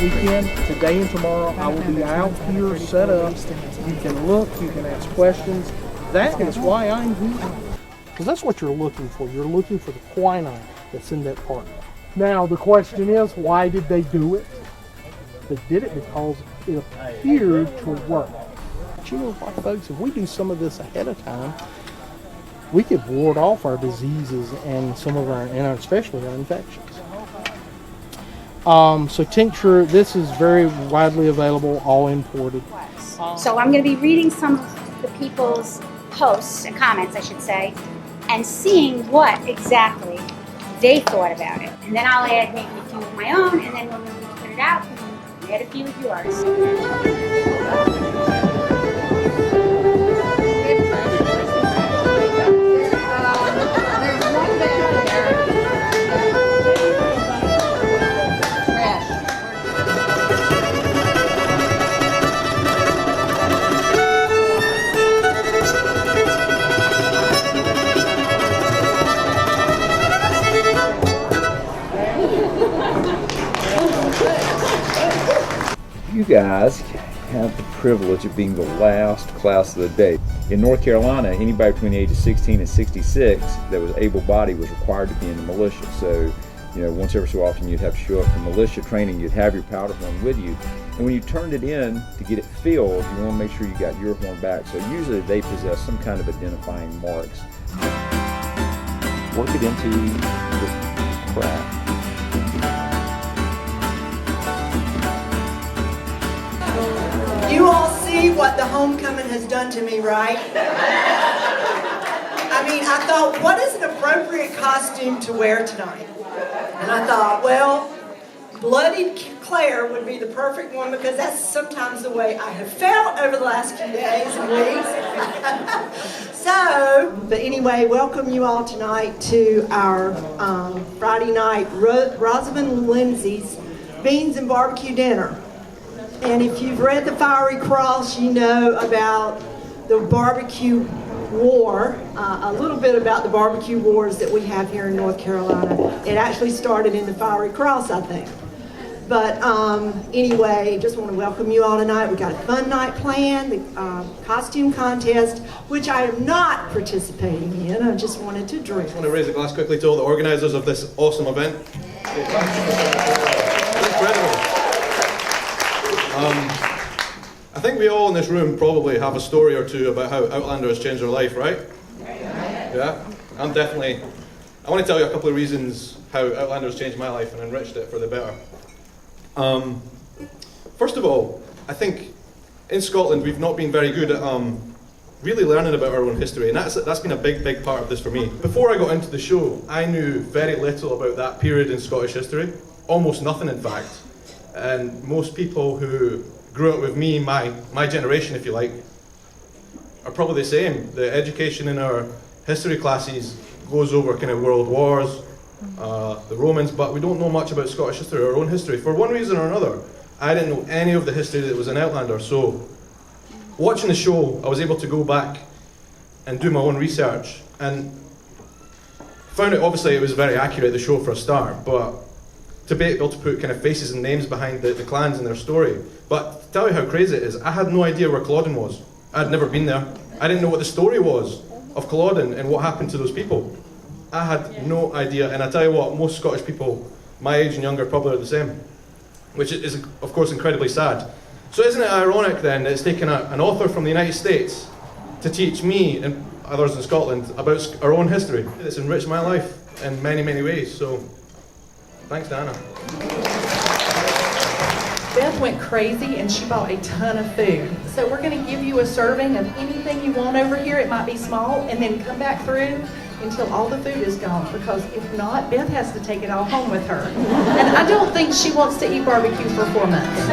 weekend, today and tomorrow, I will be out here set up. You can look, you can ask questions. That is why I'm here. Because that's what you're looking for. You're looking for the quinine that's in that part. Now, the question is, why did they do it? They did it because it appeared to work. But you know what, folks, if we do some of this ahead of time, we could ward off our diseases and some of our, and especially our infections. So tincture, this is very widely available, all imported. So I'm going to be reading some of the people's posts and comments, I should say, and seeing what exactly they thought about it. And then I'll add maybe a few of my own, and then when we put it out, we can add a few of yours. You guys have the privilege of being the last class of the day. In North Carolina, anybody between the age of 16 and 66 that was able-bodied was required to be in the militia. So, you know, once every so often you'd have to show up for militia training, you'd have your powder horn with you. And when you turned it in to get it filled, you want to make sure you got your horn back. So usually they possess some kind of identifying marks. Work it into the craft. You all see what the homecoming has done to me, right? I mean, I thought, what is an appropriate costume to wear tonight? And I thought, well, bloodied Claire would be the perfect one because that's sometimes the way I have felt over the last few days and weeks. But anyway, welcome you all tonight to our Friday night Rosamond Lindsay's Beans and Barbecue Dinner. And if you've read The Fiery Cross, you know about the barbecue war, a little bit about the barbecue wars that we have here in North Carolina. It actually started in The Fiery Cross, I think. But anyway, just want to welcome you all tonight. We've got a fun night planned, the costume contest, which I am not participating in. I just wanted to drink. I just want to raise a glass quickly to all the organisers of this awesome event. Incredible. I think we all in this room probably have a story or two about how Outlander has changed our life, right? Yeah? I want to tell you a couple of reasons how Outlander has changed my life and enriched it for the better. First of all, I think in Scotland we've not been very good at really learning about our own history, and that's been a big part of this for me. Before I got into the show, I knew very little about that period in Scottish history, almost nothing in fact. And most people who grew up with me, my generation if you like, are probably the same. The education in our history classes goes over kind of world wars, the Romans, but we don't know much about Scottish history, our own history. For one reason or another, I didn't know any of the history that was in Outlander, so watching the show, I was able to go back and do my own research, and found out obviously it was very accurate, the show for a start, but to be able to put kind of faces and names behind the clans and their story. But to tell you how crazy it is, I had no idea where Culloden was. I'd never been there. I didn't know what the story was of Culloden and what happened to those people. I had no idea, and I tell you what, most Scottish people my age and younger probably are the same, which is of course incredibly sad. So isn't it ironic then that it's taken an author from the United States to teach me and others in Scotland about our own history? It's enriched my life in many ways, so thanks, Diana. Beth went crazy and she bought a ton of food. So we're going to give you a serving of anything you want over here. It might be small, and then come back through until all the food is gone, because if not, Beth has to take it all home with her. And I don't think she wants to eat barbecue for 4 months.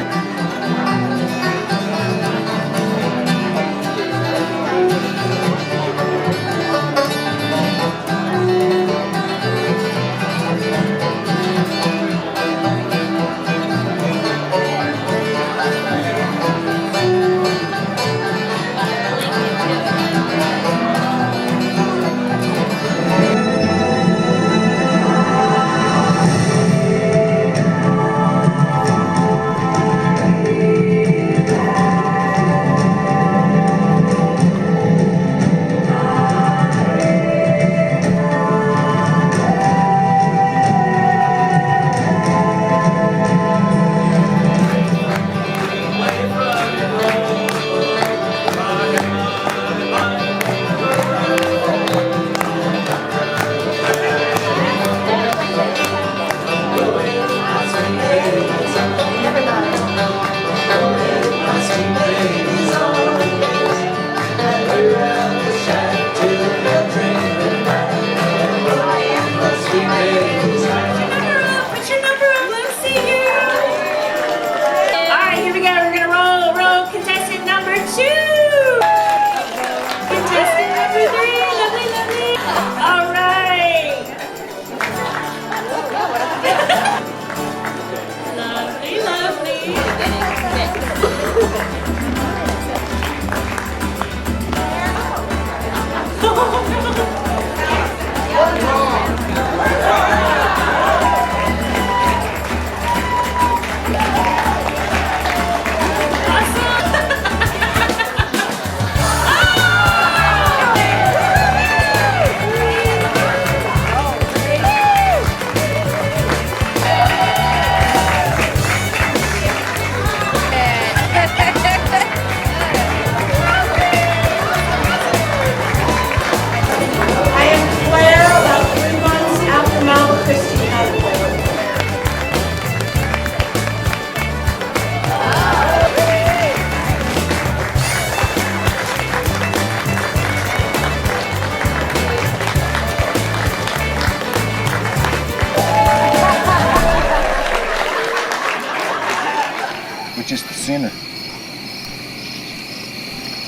center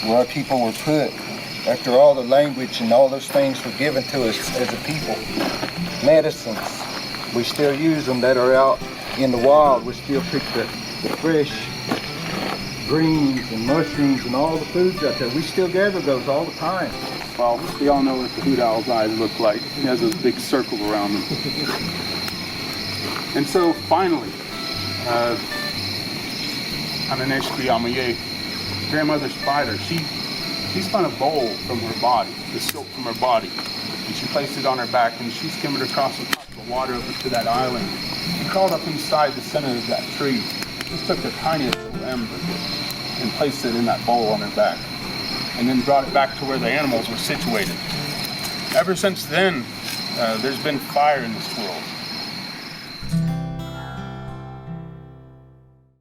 where our people were put. After all the language and all those things were given to us as a people, medicines, we still use them that are out in the wild. We still pick the fresh greens and mushrooms and all the foods out there. We still gather those all the time. Well, we all know what the hoot owl's eyes look like. He has those big circles around them. And so finally, grandmother spider, she spun a bowl from her body, the silk from her body, and she placed it on her back, and she skimmed across the top of the water over to that island. She crawled up inside the center of that tree, just took the tiniest little ember and placed it in that bowl on her back, and then brought it back to where the animals were situated. Ever since then, there's been fire in this world.